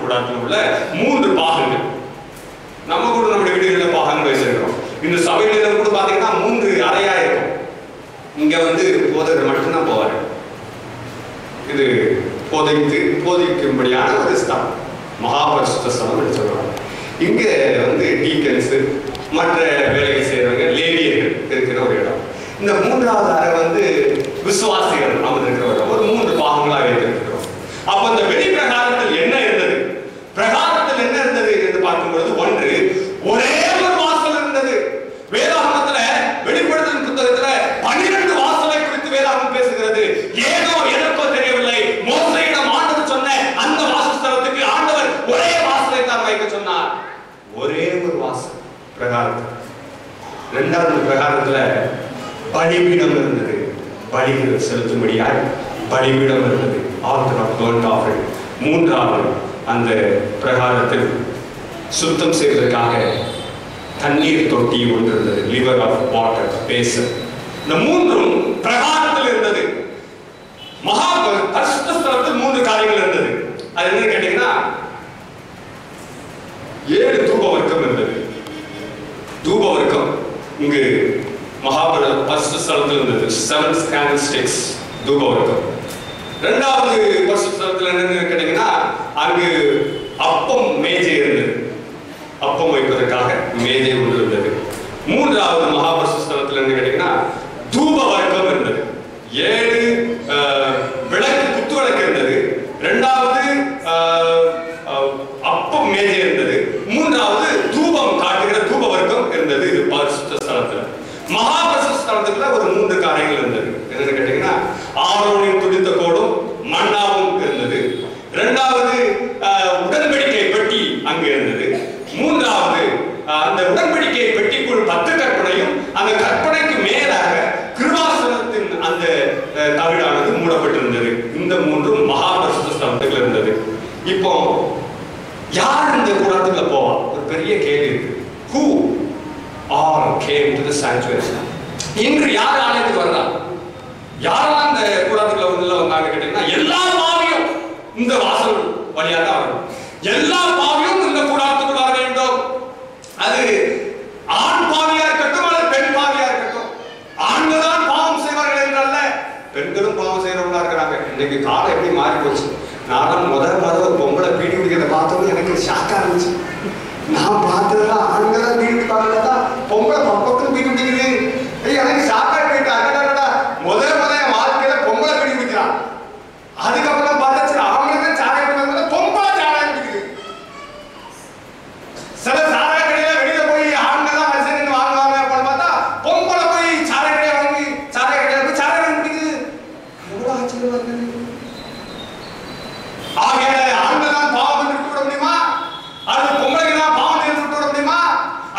கூடாரத்தில் உள்ள 3 பாகங்கள். நம்ம கூட நம்முடைய வீடுகளில் பாகங்கள் வச்சிருக்கிறோம். இந்த சபையில கூட பாத்தீங்கன்னா 3 அறையா இருக்கும். இங்க போதகர் மட்டும்தான் போவாரு. இது போதிக்கும்படியான ஒரு ஸ்தலம், மகாபரிசுத்த ஸ்தலம் என்று சொல்றாங்க. இங்க டீக்கன்ஸ், மற்ற வேலைகள் செய்யறவங்க, லேவியர்கள் இருக்கிற ஒரு இடம். இந்த 3வது அறை விசுவாசிகள் அமர்ந்திருக்கிற ஒரு 3 பாகங்களா வைத்திருக்கிறோம். அப்ப இந்த வெளி பிரகாரத்தில் என்ன இருந்தது, பிரகாரத்தில் என்ன இருந்தது என்று பார்க்கும்போது ஒரே ஒரு வாசல் இருந்தது. வேதாகமத்துல வெளிப்படுத்தல் புத்தகத்துல 12 வாசலை குறித்து வேதாகமம் பேசுகிறது. ஏதோ எனக்கோ தெரியவில்லை, மோசேயிடம் ஆண்டவர் சொன்ன அந்த வாசஸ்தலத்துக்கு ஆண்டவர் ஒரே வாசலை தான் வைக்க சொன்னார். ஒரே ஒரு வாசல் பிரகாரத்தில். 2வது பிரகாரத்துல பலிபீடம் இருந்தது. பலிகள் செலுத்தும்படியாய் பலிபீடம் இருந்தது. Altar of burnt offering. 3வது அந்த பிரகாரத்தில் சுத்தம் செய்வதற்காக தண்ணீர் தொட்டி ஒன்று இருந்தது. Laver of water basin. இந்த 3ம் பிரகாரத்தில் இருந்தது. மகா பரிசுத்த ஸ்தலத்தில் 3 காரியங்கள் இருந்தது. அது என்ன கேட்டீங்கன்னா 7 தூப வர்க்கம் இருந்தது. தூப வர்க்கம் இங்கு பரிசுத்த ஸ்தலத்தில் இருந்தது. 7 candlesticks தூப வர்க்கம். 2வது பரிசுத்த ஸ்தலத்தில் என்ன கேட்டீங்கன்னா அங்கு அப்பம் மேஜை இருந்தது. அப்பம் வைப்பதற்காக மேஜை ஒன்று இருந்தது. 3வது மகாபரிசுத்த ஸ்தலத்தில் என்ன கேட்டீங்கன்னா தூப வர்க்கம் இருந்தது. 7 விளக்கு, குத்து விளக்கு இருந்தது. 2வது அப்பம் மேஜை இருந்தது. 3வது தூபம் காட்டுகிற தூப வர்க்கம் இருந்தது. இது பரிசுத்த ஸ்தலத்துல. மகாபரிசுத்த ஸ்தலத்துல ஒரு 3 காரியங்கள் இருந்தது. என்னன்னு கேட்டீங்கன்னா ஆரோனின் துடித்த கோடும் மன்னாவும் இருந்தது. 2வது உடன்படிக்கை பெட்டி அங்கு இருந்தது. 3வது அந்த உடன்படிக்கை பெட்டிக்குள் 10 கற்பனையும், அந்த கற்பனைக்கு மேலாக கிருபாசனத்தின் அந்த தவிடானது மூடப்பட்டிருந்தது. இந்த 3ம் மகாபரிசுத்த ஸ்தலத்தில் இருந்தது. இப்போ யார் இந்த கூடாரத்துக்குள்ள போவா? ஒரு பெரிய கேள்வி இருக்கு. Who all came to the sanctuary? இன்று யார் ஆலயத்துக்கு வந்தா? யாரெல்லாம் இந்த கூடாரத்துக்குள்ள வந்தாங்க கேட்டீங்கன்னா எல்லா பாவியும் இந்த வாசல் வழியாக தான் வரும். எல்லா பாவியும் இந்த கூடாரத்துக்கு வர வேண்டும். அது ஆண் பாவியா இருக்கட்டும் அல்லது பெண் பாவியா இருக்கட்டும். ஆண்கள் தான் பாவம் செய்வார்கள் என்றல்ல, பெண்களும் பாவம் செய்யறவங்களா இருக்கிறாங்க. இன்னைக்கு காலம் எப்படி மாறி போச்சு. நானும் முதல் ஒரு பொம்பளை பீடி குடிக்கிறத பார்த்தோம், எனக்கு ஷாக்கா இருந்துச்சு. நான் பார்த்ததெல்லாம் ஆண்கள் தான் பீடி குடிப்பாங்க, பொம்பளை பக்கத்துல பீடி குடிக்குது. எனக்கு ஷாக்கா போயிட்டு அடடா, முதல் வாழ்க்கையில பொம்பளை பீடி குடிக்கிறான். அதுக்கப்புறம் பார்த்தா அவங்களுக்கு சாராயம் பொம்பளை சாராயம் குடிக்குது. சில சாராய கடையில வெளியில போய் ஆண்கள் தான் மனுஷன் வாங்குவாங்க அப்படின்னு பார்த்தா பொம்பளை போய் சாராய கடையை வாங்கி சாராய கடையில போய் சாராயம் குடிக்குது. எவ்வளவு ஆச்சரியமா இருக்கு. ஆகையால ஆண்கள் தான் பாவம் என்று விட முடியுமா? அது பொம்பளைக்கு தான் பாவம் என்று விட முடியுமா?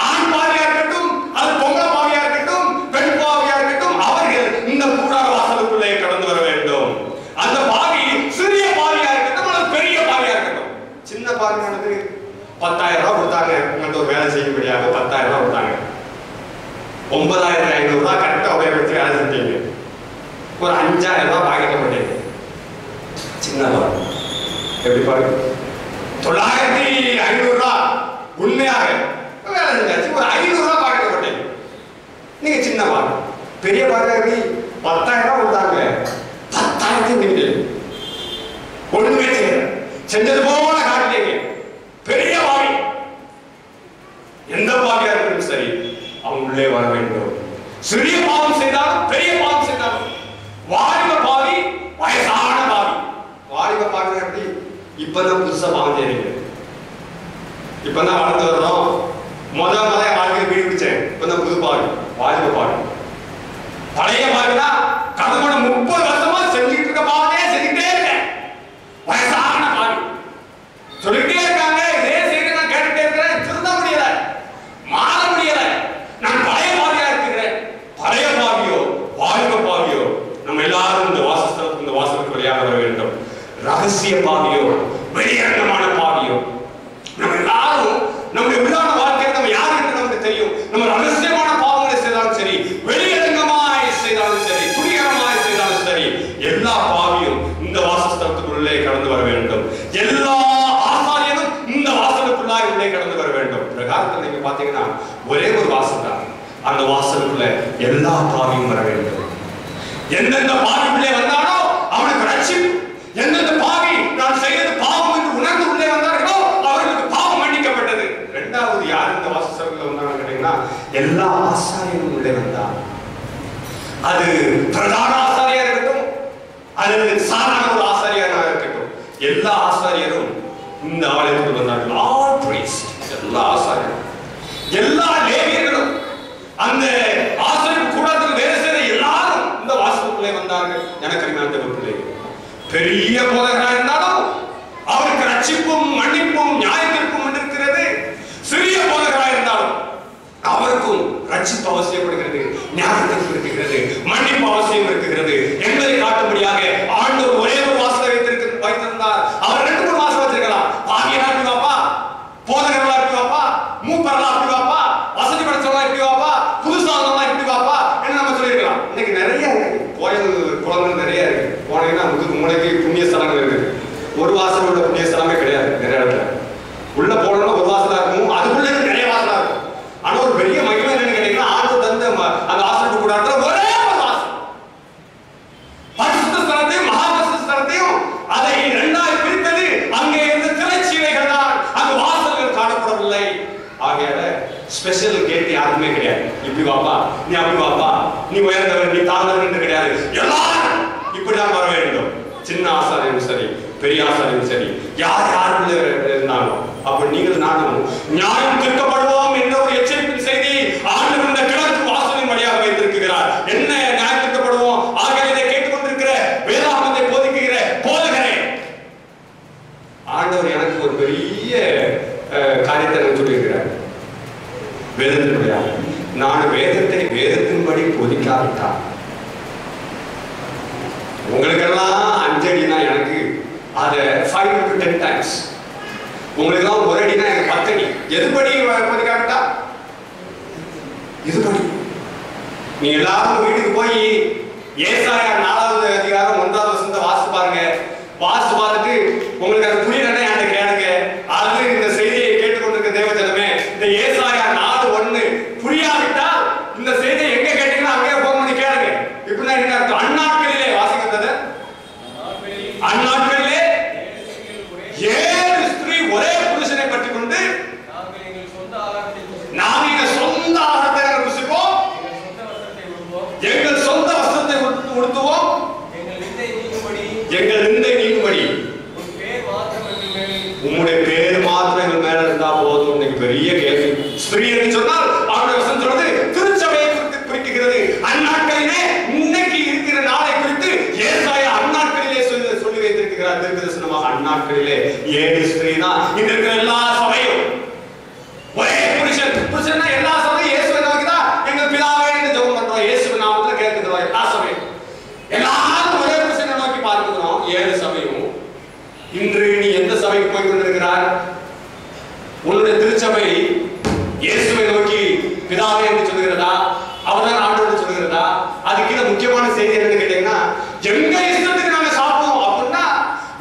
ஆண் பாவியா இருக்கட்டும், அது பொம்பளை பாவியா இருக்கட்டும், பெண் பாவியா இருக்கட்டும், அவர்கள் இந்த கூடார வாசலுக்குள்ளே கடந்து வர வேண்டும். அந்த பாவி சிறிய பாவியா இருக்கட்டும் அல்லது பெரிய பாவியா இருக்கட்டும். சின்ன பாவியானது 10,000 ரூபாய் கொடுத்தாங்க, உங்கள்கிட்ட ஒரு வேலை செய்யும்படியாக 10,000 ரூபாய் கொடுத்தாங்க. 9,500 ரூபாய் கரெக்டா உபயோகிச்சு வேலை செஞ்சீங்க. ஒரு 5,000 ரூபாய் பாக்கெட்ல போட்டீங்க. சின்ன பாவி எப்படி பாருங்க, 9,500 ரூபாய் உண்மையாக வேலை செஞ்சாச்சு. ஒரு 500 ரூபாய் பாக்கெட்ல போட்டீங்க. நீங்க சின்ன பாவி. பெரிய பாவி 10,000 ரூபாய் கொடுத்தாங்க, 10,000 ஒண்ணுமே செய்யல, செஞ்சது போல காட்டிட்டீங்க. பெரிய பாவி. எந்த பாவியா இருக்கணும் சரி, அவன் உள்ளே வர வேண்டும். சிறிய பாவம் செய்தாலும் பெரிய பாவம் செய்தாலும், வாலிப பாவி வயசான பாவி. வாலிப பாவி எப்படி? இப்பதான் புதுசா பாவம் செய்றீங்க, இப்பதான் வளர்ந்து வர்றோம். முதல் வாழ்க்கையை வீடு பிடிச்சேன், இப்பதான் புது பாவி, வாலிப பாவி. பழைய பாவினா கடவுள 30 வருஷமா செஞ்சுட்டு இருக்க பாவத்தையே செஞ்சுட்டே இருக்கேன். வயசான பாவி சொல்லிட்டே இருக்காங்க, இதே செய்தி நான் கேட்டுட்டே இருக்கிறேன், திருந்த முடியல, மாற முடியல. நான் பழைய பாவியா இருக்கிறேன். பழைய பாவியோ வாலிப பாவியோ நம்ம எல்லாரும் இந்த வாசஸ்தலத்துக்கு, இந்த வாசலுக்கு வழியாக வர வேண்டும். ரகசிய பாவியோ வெளியரங்கமான பாவியோ, நம்ம எல்லாரும் நம்முடைய உள்ளான வாழ்க்கையை நம்ம யார் என்று நமக்கு தெரியும். நம்ம ரகசியமான பாவங்களை செய்தாலும் சரி, வெளியரங்கமாய் செய்தாலும் சரி, துணிகரமாய் செய்தாலும் சரி, எல்லா பாவியும் இந்த வாசஸ்தலத்துக்குள்ளே கடந்து வர வேண்டும். எல்லா ஆசாரியனும் காலத்துல நீங்க பாத்தீங்கன்னா ஒரே ஒரு வாசல் தான். அந்த வாசலுக்குள்ள எல்லா பாவியும் வர வேண்டும். எந்தெந்த பாவி உள்ளே வந்தானோ அவனுக்கு ரட்சிப்பு. எந்தெந்த பாவி நான் செய்தது பாவம் என்று உணர்ந்து உள்ளே வந்தார்களோ அவர்களுக்கு பாவம் மன்னிக்கப்பட்டது. இரண்டாவது யார் இந்த வாசலுக்குள்ள வந்தாங்க கேட்டீங்கன்னா எல்லா ஆசாரியரும் உள்ளே வந்தார். அது பிரதான ஆசாரியா இருக்கட்டும் அல்லது சாதாரண ஒரு ஆசாரியாக இருக்கட்டும், எல்லா ஆசாரியரும் இந்த ஆலயத்துக்கு வந்தார்கள். ஆல் பிரீஸ்ட், எல்லா ஆசாரியரும், எல்லா லேவியர்களும், அந்த ஆசாரியர் கூடாரத்தில் வேலை செய்த எல்லாரும் இந்த வாசலுக்குள்ளே வந்தார்கள். எனக்கு அறிந்த பிள்ளை பெரிய போதகராக இருந்தாலும் அவருக்கு ரட்சிப்பும் மன்னிப்பும் நியாயத்திற்கும் இருக்கிறது. சிறிய போதகராக இருந்தாலும் அவருக்கும் ரட்சிப்பு அவசியப்படுகிறது, ஞானத்திற்கு இருக்கிறது, மன்னிப்பு அவசியம் இருக்கிறது என்பதை காட்டும்படியாக ஆண்டவர் ஒரே ஒரு வாசலை வைத்திருந்தார். அவர் 2-3 வாசல் வச்சிருக்கலாம். பாவியா எப்படி வாப்பா, போதகர்களா எப்படி வாப்பா, மூப்பர்களா எப்படி வாப்பா, வசதி படைச்சவங்களா எப்படி வாப்பா, புதுசானவங்களா எப்படி வாப்பா என்று நம்ம சொல்லியிருக்கலாம். இன்னைக்கு நிறைய இருக்கு, கோயில் குளங்கள் நிறைய இருக்கு. போனீங்கன்னா மூளைக்கு புண்ணிய ஸ்தலங்கள் இருக்கு. ஒரு வாசலோட புண்ணிய ஸ்தலமே கிடையாது. நிறைய இடத்துல உள்ள போனோம்னா ஒரு வாசலா இருக்கும், அதுக்குள்ள நிறைய வாசலா இருக்கும். ஆனா ஒரு பெரிய மகிமை என்னன்னு கேட்டீங்கன்னா ஆண்டு தந்த அந்த ஆசிரியர் கூடாரத்துல ஒரே ஒரு வாசல். பரிசுத்த ஸ்தலத்தையும் மகா பரிசுத்த ஸ்தலத்தையும் அதை இரண்டாய் பிரித்தது அங்கே இருந்த திரைச்சீலைகள் தான். அங்கு வாசல்கள் காணப்படவில்லை. ஆகையால ஸ்பெஷல் கேட் யாருமே கிடையாது. இப்படி வாப்பா, நீ அப்படி வாப்பா, நீ உயர்ந்தவர், நீ தாழ்ந்தவர் என்று கிடையாது. எல்லாரும் இப்படிதான் வர வேண்டும். சின்ன ஆசாரியும் சரி, பெரிய ஆசாரியும் சரி, யார் யாருக்குள்ள இருந்தாலும் அப்ப நீங்கள் நானும் நியாயம் தீர்க்கப்படுவோம் என்ற ஒரு எச்சரிப்பின் செய்தி ஆண்டவர் இந்த கிழக்கு வாசலின் வழியாக வைத்திருக்கிறார். என்ன நியாயம் தீர்க்கப்படுவோம்? ஆகிய இதை கேட்டுக்கொண்டிருக்கிற வேதாகமத்தை போதிக்கிற போதகரே, ஆண்டவர் எனக்கு ஒரு பெரிய காரியத்தை சொல்லியிருக்கிறார். வேதத்தினுடைய நான் வேதத்தின்படி போதிக்காவிட்டார் உங்களுக்கெல்லாம் 5 அடினா எனக்கு அதை 5 to 10 times, உங்களுக்கெல்லாம் 1 அடினா எனக்கு 10 அடி. எதுபடி போதிக்காவிட்டா? இதுபடி. நீ எல்லாரும் வீட்டுக்கு போய் ஏசாயா 4வது அதிகாரம் 1வது வசனத்தை வாசித்து பாருங்க. வாசித்து பார்த்துட்டு உங்களுக்கு அது புரியலன்னா என்கிட்ட கேளுங்க. அது இந்த செய்தியை கேட்டுக்கொண்டிருக்க தேவஜனமே, இந்த ஏசாயா 4:1 புரியாவிட்டால் இந்த செய்தியை எங்க கேட்டீங்கன்னா அங்கேயே போன் பண்ணி கேளுங்க. இப்படின்னா என்ன அர்த்தம்? அந்நாட்களிலே வாசிக்கிறது, அந்நாட்களிலே 7 ஸ்திரீ ஒரே புருஷனை பற்றிக் கொண்டு நாம் எங்கள் சொந்த ஆகாரத்தை ருசிப்போம், எங்கள் சொந்த வஸ்திரத்தை உடுத்துவோம், எங்கள் நிந்தை நீங்கும்படி உம்முடைய பேர் மாத்திரம் எங்கள் மேல இருந்தா போதும். இன்னைக்கு பெரிய கேள்வி. ஸ்திரீ என்று சொன்னால் அவருடைய வசனம் சொல்றது திருச்சபையை குறிக்கிறது. அந்நாட்களிலே இன்னைக்கு இருக்கிற நாளை குறித்து ஏசாயா அந்நாட்களிலே சொல்லி வைத்திருக்கிறார். தீர்க்கதரிசனமாக அந்நாட்களிலே 7 ஸ்திரீ தான் இங்க இருக்கிற எல்லா சபையும் ஒரே புருஷன். புருஷன்னா எல்லா சபையும் இயேசுவை நோக்கி தான் எங்கள் பிதாவே என்று ஜெபம் பண்றோம். இயேசுவின் நாமத்துல கேட்கிறோம். எல்லா சபையும் எல்லாரும் ஒரே புருஷனை நோக்கி பார்க்கிறோம். 7 சபையும். இன்று நீ எந்த சபைக்கு போய் கொண்டிருக்கிறார்? உன்னுடைய திருச்சபை இயேசுவை நோக்கி பிதாவே என்று சொல்லுகிறதா? அவர்தான் ஆண்டவர் சொல்லுகிறதா? அதுக்கு முக்கியமான செய்தி என்னன்னு கேட்டீங்கன்னா, எங்க இஷ்டத்துக்கு நாங்க சாப்பிடுவோம் அப்படின்னா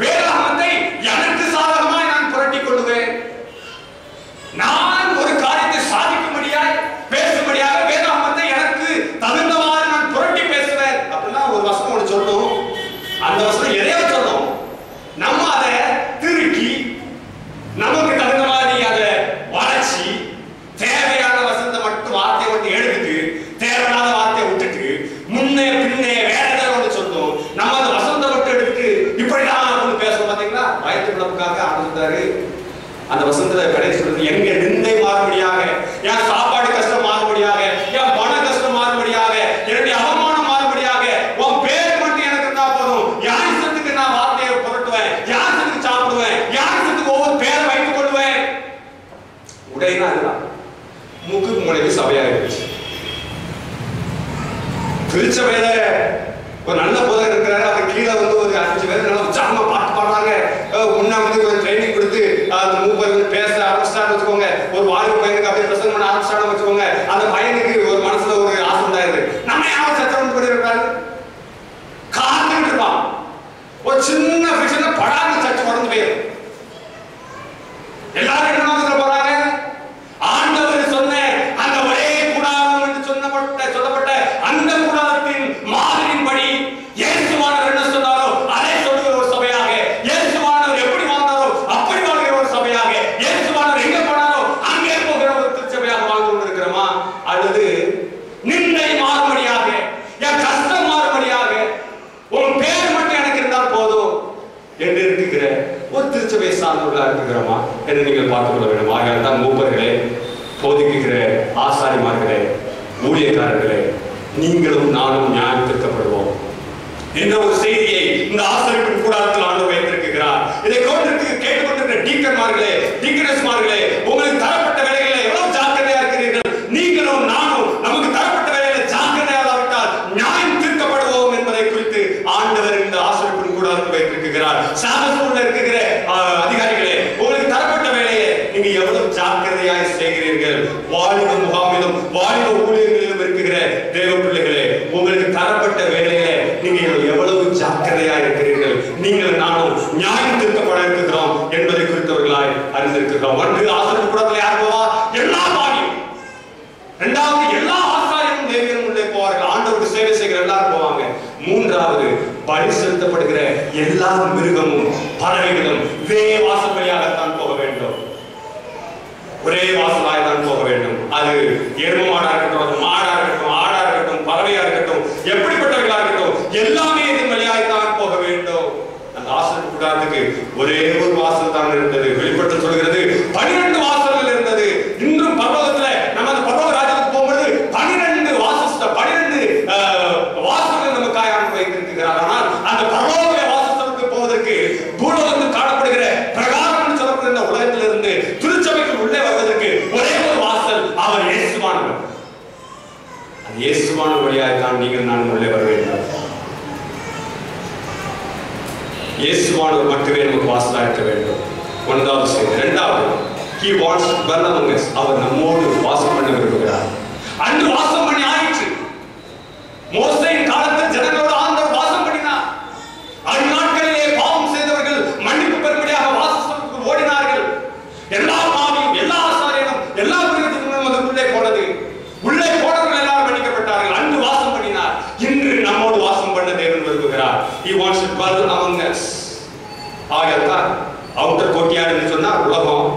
வேதாகமத்தை எனக்கு சாதகமாய் நான் புரட்டி கொள்ளுவேன். நான் ஒரு காரியத்தை சாதிக்கும்படியாய் பேசும்படியாக வேதாகமத்தை எனக்கு தகுந்தவாறு நான் புரட்டி பேசுவேன் அப்படின்னா ஒரு வசனம் ஒன்று சொல்லும். அந்த வசனம் எதையோ சொல்லும். நம்ம அதை திருக்கி நமக்கு தகுந்த மாதிரி அதை வளர்ச்சி தேவையான வசனத்தை மட்டும் வார்த்தையை மட்டும் எடுத்துட்டு தேவையான வார்த்தையை விட்டுட்டு முன்னே பின்னே வேற ஏதாவது ஒன்று சொல்லும். நம்ம அந்த வசனத்தை மட்டும் எடுத்துட்டு இப்படிதான் பேசுவோம். பாத்தீங்களா? வயிற்று பிளப்புக்காக ஆரம்பித்தாரு. அந்த வசனத்துல கடைசி சொல்றது எங்க நிந்தை மாறுபடியாக, என் சாப்பாடு கஷ்டம் மாறுபடியாக, என் பண கஷ்டம் மாறுபடியாக, என்னுடைய அவமானம் மாறுபடியாக உன் பேர் மட்டும் எனக்கு இருந்தா போதும். யாரிசத்துக்கு நான் வார்த்தையை புரட்டுவேன், யாரிசத்துக்கு சாப்பிடுவேன், யாரிசத்துக்கு ஒவ்வொரு பேரை வைத்துக் கொள்வேன். உடையினா அதுதான் மூக்கு மூளைக்கு சபையா இருந்துச்சு. திருச்சபையில ஒரு நல்ல போதகர் இருக்கிறாரு. அவர் கீழே வந்து ஒரு 5 பேர் நல்லா உற்சாகமா பாட்டு பாடுறாங்க. முன்னா வந்து ஒரு ட்ரைனிங் கொடுத்து அந்த மூப்பர் வந்து பேச ஆரம்பிச்சான்னு வச்சுக்கோங்க. ஒரு வாலிப பையனுக்கு அப்படியே பிரசங்கம் பண்ண ஆரம்பிச்சான்னு வச்சுக்கோங்க. அந்த பையனுக்கு ஒரு மனசுல ஒரு ஆசை உண்டாயிருது. நம்ம யாரும் சச்சரவு பண்ணிருக்காரு காத்துட்டு இருப்பான். ஒரு சின்ன பிரச்சனை படாத சர்ச்சை உடந்து போயிடும். எல்லாரும் என்ன நோக்கத்துல போறாங்க? ஆண்டு உள்ளவர்களா இருக்கிறோமா என்று நீங்கள் பார்த்துக் கொள்ள வேண்டும். ஆகையால் தான் மூப்பர்களே, போதிக்கிற ஆசாரிமார்களே, ஊழியக்காரர்களே, நீங்களும் நானும் நியாயம் தீர்க்கப்படுவோம் என்ற ஒரு செய்தியை இந்த ஆசாரிப்பின் கூடாரத்தில் ஆண்டவர் வைத்திருக்கிறார். இதை கேட்டுக்கொண்டிருக்கிற டீக்கன்மார்களே, டீக்கனஸ்மார்களே, உங்களுக்கு தரப்பட்ட வேலைகளை எவ்வளவு ஜாக்கிரதையா இருக்கிறீர்கள். நீங்களும் நானும் நமக்கு தரப்பட்ட வேலைகளை ஜாக்கிரதையாவிட்டால் நியாயம் தீர்க்கப்படுவோம் என்பதை குறித்து ஆண்டவர் இந்த ஆசாரிப்பின் கூடாரத்தில் வைத்திருக்கிறார். சாபஸ்கூல்ல இருக்கிற அதிகாரிகளே, உங்களுக்கு தரப்பட்ட வேலையை நீங்க எவ்வளவு ஜாக்கிரதையாய் செய்கிறீர்கள். வாலிப முகாமிலும் வாலிப ஊழியர்களிலும் இருக்கிற தேவ பிள்ளைகளே, உங்களுக்கு தரப்பட்ட வேலையில நீங்க எவ்வளவு ஜாக்கிரதையா இருக்கிறீர்கள். நீங்கள் நானும் நியாயம் தீர்க்கப்பட இருக்கிறோம் என்பதை குறித்தவர்களாய் அறிந்திருக்கிறோம். ஒன்று, ஆசாரியர் கூடத்தில் யார் போவா? எல்லா பாவியும். இரண்டாவது, எல்லா ஆசாரியரும் தேவியரும் உள்ளே போவார்கள். ஆண்டவருக்கு சேவை செய்கிற எல்லாரும் போவாங்க. மூன்றாவது, பலி செலுத்தப்படுகிற எல்லா மிருகமும் பறவைகளும் இதே வாசல் வழியாகத்தான் போக வேண்டும். ஒரே வாசலாக தான் போக வேண்டும். அது எரும மாடா இருக்கட்டும், மாடா இருக்கட்டும், ஆடா இருக்கட்டும், பறவையா இருக்கட்டும், எப்படிப்பட்டவர்களா இருக்கட்டும், எல்லாமே இதன் வழியாகத்தான் போக வேண்டும். அந்த ஆசாரியர் கூடாரத்துக்கு ஒரே ஒரு வாசல் தான் இருந்தது. வெளிப்பட்டு சொல்கிறது 12 வாசல்கள் இருந்தது. இன்றும் பரலோகத்துல நம்ம அந்த பரலோக ராஜ்யத்துக்கு போகும்போது 12 வாசல்கள் நமக்காக வைத்திருக்கிறார். ஆனால் அந்த பரலோக வாசலுக்கு போவதற்கு பூலோகத்தில் காணப்படுகிற பிரகாரம் என்று சொல்லப்படுகிற உலகத்திலிருந்து திருச்சபைக்கு உள்ளே வருவதற்கு ஒரே ஒரு வாசல், அவர் இயேசுவானவர். அந்த இயேசுவான வழியாகத்தான் நீங்கள் நான் உள்ளே வர வேண்டும். இயேசுவானவர் மட்டுமே நமக்கு வாசலாக இருக்க வேண்டும். ஒன்றாவது செய்தி. இரண்டாவது, he wants to dwell among us. அவர் நம்மோடு வாசம் பண்ண விரும்புகிறார். அன்று வாசம் பண்ணி ஆயிற்று. மோசேயின் காலத்தில் ஜனங்களோடு ஆண்டவர் வாசம் பண்ணினார். அந்நாட்களிலே பாவம் செய்தவர்கள் மன்னிப்பு பெறும்படியாக வாசஸ்தலத்துக்கு ஓடினார்கள். எல்லா பாவியும், எல்லா ஆசாரியனும், எல்லா மிருகத்திலும் அதற்குள்ளே போனது. உள்ளே போனவர்கள் எல்லாரும் மன்னிக்கப்பட்டார்கள். அன்று வாசம் பண்ணினார். இன்று நம்மோடு வாசம் பண்ண தேவன் விரும்புகிறார். He wants to dwell among us. ஆகையால் அவுட்டர் கோர்ட்யார்ட் என்று சொன்னார் உலகம்,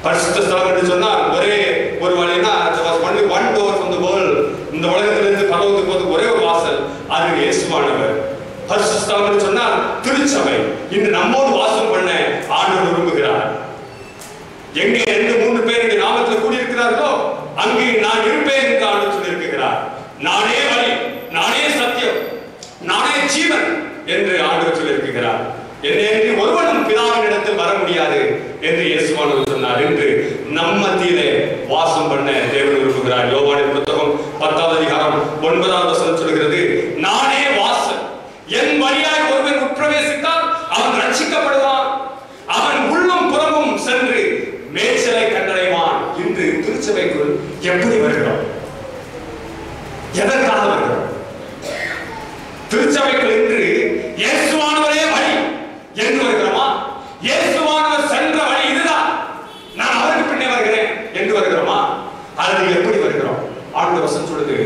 பரிசுத்த ஸ்தலம் என்று சொன்னார் ஒரே ஒரு வழினா, only one door from the world. இந்த உலகத்திலிருந்து பரலோகத்துக்கு போவதற்கு ஒரே ஒரு வாசல், அது இயேசுவானவர். பரிசுத்த ஸ்தலம் என்று சொன்னால் திருச்சபை. இன்று நம்மோடு வாசம் பண்ண ஆண்டவர் விரும்புகிறார். எங்கே 2-3 பேருடைய நாமத்தில் கூடியிருக்கிறார்களோ அங்கு நான் இருப்பேன் என்று ஆண்டவர் சொல்லியிருக்கிறார். நானே வழி, நானே சத்தியம், நானே ஜீவன் என்று ஆண்டவர் சொல்லியிருக்கிறார். என்னை ஒருவனும் பிதாவின் இடத்தில் வர முடியாது என்று இயேசுவானவர் சொன்னார். என்று நம் மத்தியிலே வாசம் பண்ண தேவன் விரும்புகிறார். யோவானின் புத்தகம் 10வது அதிகாரம் 9வது வசனம் சொல்கிறது, நானே வாசல், என் வழியாய் ஒருவன் உட்பிரவேசித்தால் அவன் ரட்சிக்கப்படுவான், அவன் உள்ளும் புறமும் சென்று மேய்ச்சலை கண்டடைவான். இன்று திருச்சபைக்குள் எப்படி வருகிறோம்? எதற்காக வருகிறோம்? திருச்சபைக்குள் இன்று இயேசுவானவரே வழி என்று வருகிறோமா? இயேசுவானவர் சென்ற வழி இதுதான், நான் அவருக்கு பின்னே வருகிறேன் என்று வருகிறோமா? அல்லது எப்படி வருகிறோம்? ஆண்டவர் வசனம் சொல்லுது,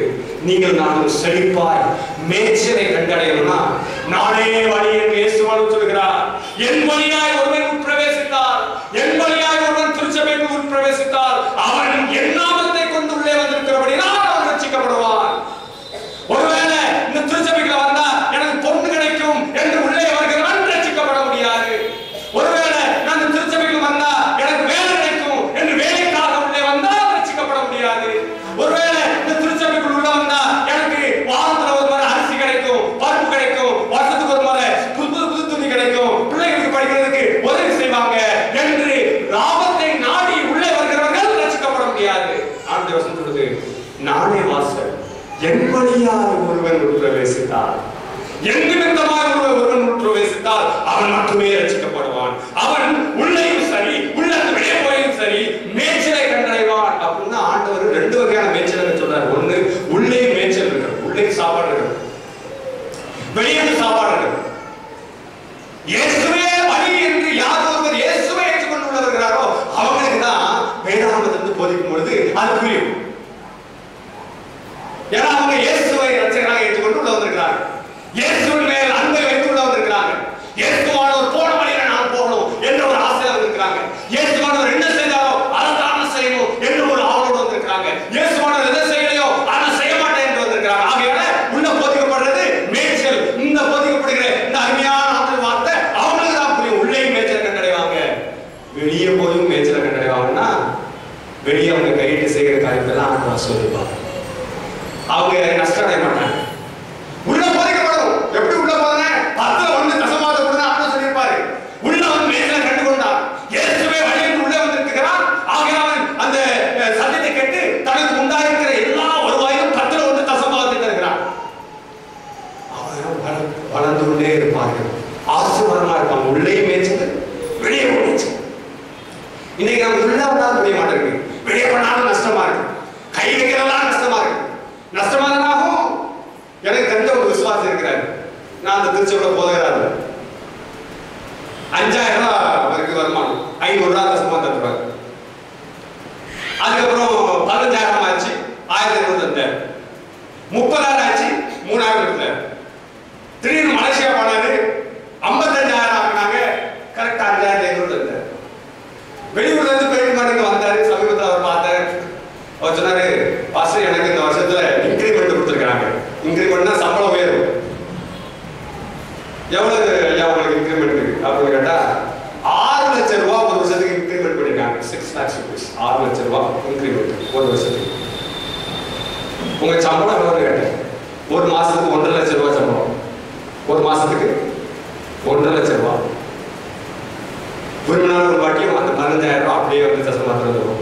நீங்கள் நானும் செழிப்பாய் மேய்ச்சலை கண்டடையணும்னா நானே வழி என்று இயேசுவானவர் சொல்கிறார். என் வழியாய் ஒருவன் உட்பிரவேசித்தார், என் வழியாய் ஒருவன் திருச்சபைக்கு உட்பிரவேசித்தார், அவன் என் நாமத்தை கொண்டு உள்ளே வந்திருக்கிறபடினால் அவன் ரட்சிக்கப்படுவான். ஒருவேளை இந்த திருச்சபைக்கு வந்தா எனக்கு பொண்ணு கிடைக்கும் என்று உள்ளே வருகிறவன் ரட்சிக்கப்பட முடியாது. ஒருவேளை நான் இந்த திருச்சபைக்கு வந்தா எனக்கு வேலை கிடைக்கும் என்று வேலைக்காக உள்ளே வந்தால் ரட்சிக்கப்பட முடியாது. ஒருவேளை இந்த திருச்சபைக்குள் உள்ள வந்தா எனக்கு வாரத்துல ஒரு முறை அரிசி கிடைக்கும், பருப்பு கிடைக்கும், வருஷத்துக்கு ஒரு முறை புது துணி கிடைக்கும், பிள்ளைகளுக்கு படிக்கிறதுக்கு உதவி செய்வாங்க என்று லாபத்தை நாடி உள்ளே வருகிறவர்கள் ரட்சிக்கப்பட முடியாது. ஆண்டவர் வசனம் சொல்லுது, நானே வாசல், என் வழியாய் ஒருவன் உட்பிரவேசித்தார், என் நிமித்தமாய் ஒருவன் உட்பிரவேசித்தால் அவன் மட்டுமே ரட்சிக்கப்படுவான். அவன் உள்ளேயும் சரி, உள்ளத்து வெளியே போயும் சரி மேய்ச்சலை கண்டடைவான். அப்படின்னா ஆண்டவர் 2 வகையான மேய்ச்சலை சொல்றாரு. ஒண்ணு, உள்ளே மேய்ச்சல் இருக்கு, உள்ளே சாப்பாடு இருக்கு, வெளியே சாப்பாடு இருக்கு. இயேசுவே வழி என்று யார் ஒருவர் இயேசுவை ஏற்றுக்கொண்டு உள்ள வருகிறாரோ அவங்களுக்கு தான் வேதாகமத்தை போதிக்கும் பொழுது அது புரியும். ஏன்னா அவங்க இயேசுவை ரட்சகராக ஏற்றுக்கொண்டு உள்ள வந்திருக்கிறார்கள். இயேசுவின் மேல் அன்பை வைத்து உள்ள வந்திருக்கிறாங்க. இயேசுவானவர் போன வழியில நான் போகணும் என்ற ஒரு ஆசையில வந்திருக்கிறாங்க. இயேசுவானவர் என்ன செய்தாரோ அதை தான் செய்யணும் என்று ஒரு ஆவலோடு வந்திருக்கிறாங்க. இயேசுவானவர் எதை செய்யலையோ அதை செய்ய மாட்டேன் என்று வந்திருக்கிறாங்க. ஆகையால உள்ள போதிக்கப்படுறது மேய்ச்சல். இந்த போதிக்கப்படுகிற இந்த அருமையான ஆற்றல் வார்த்தை அவங்களுக்கு தான் புரியும். உள்ளே மேய்ச்சல் கண்டடைவாங்க. வெளியே போயும் மேய்ச்சலை கண்டடைவாங்கன்னா வெளியே அவங்க கையிட்டு செய்கிற காரியத்தெல்லாம் ஆண்டவர் சொல்லிப்பாங்க. அவங்க நஷ்டம் அடைய மாட்டாங்க. உள்ள போதிக்கப்படும். எப்படி உள்ள போறேன் 10ல் 1 தசமாத கூட ஆண்டவர் சொல்லியிருப்பாரு. உள்ள அவன் மேய்ச்சலை கண்டு கொண்டான். இயேசுவே வழி என்று உள்ளே வந்திருக்கிறான். ஆகிய அவன் அந்த சத்தியத்தை கேட்டு தனக்கு உண்டாயிருக்கிற எல்லா வருவாயும் 10ல் 1 தசமாதத்தை தருகிறான். அவர்கள் வளர்ந்து கொண்டே இருப்பார்கள். ஆசீர்வாதமா இருப்பாங்க. உள்ளே மேய்ச்சல், வெளியே மேய்ச்சல். இன்னைக்கு நம்ம உள்ள பண்ணாலும் புரிய மாட்டேங்குது. வெளியே பண்ணாலும் நஷ்டமா இருக்கு. கை வைக்கிறதெல்லாம் நஷ்டமா இருக்கு. நஷ்டமா ஆகும். எனக்கு தெரிஞ்ச ஒரு விசுவாசம் இருக்கிறாரு. நான் அந்த திருச்சியோட போதகராரு. 5000 ரூபாய் அவருக்கு வருமானம். 500 ரூபாய் நஷ்டமா தருவாரு. அதுக்கப்புறம் 15,000 ஆச்சு, 1500 தந்தார். 30,000 ஆச்சு, 3000 கொடுத்தாரு. திடீர்னு மலேசியா போனாரு, 55,000 ஆகினாங்க. கரெக்டா 5,500 தந்தார். வெளியூர்ல இருந்து போயிட்டு மாட்டேங்க வந்தாரு. சமீபத்தில் அவர் பார்த்தாரு. அவர் சொன்னாரு, பாஸ்டர் எனக்கு இந்த வருஷத்துல இன்கிரிமெண்ட் கொடுத்துருக்காங்க. இன்கிரிமெண்ட்னா சம்பளம் உயரும். எவ்வளவு ஐயா உங்களுக்கு இன்கிரிமெண்ட் அப்படின்னு கேட்டா 6 லட்சம் ரூபாய் ஒரு வருஷத்துக்கு இன்கிரிமெண்ட் பண்ணிருக்காங்க. 6 lakhs rupees. 6 லட்சம் ரூபாய் இன்கிரிமெண்ட் ஒரு வருஷத்துக்கு. உங்க சம்பளம் எவ்வளவு கேட்டேன். ஒரு மாசத்துக்கு 1.5 லட்சம் ரூபாய் சம்பளம். ஒரு மாசத்துக்கு 1.5 லட்சம் ரூபாய். ஒரு நாள் ஒரு வாட்டியும் அந்த 15,000 ரூபாய் அப்படியே வந்து தசமாத்திரம் வரும்.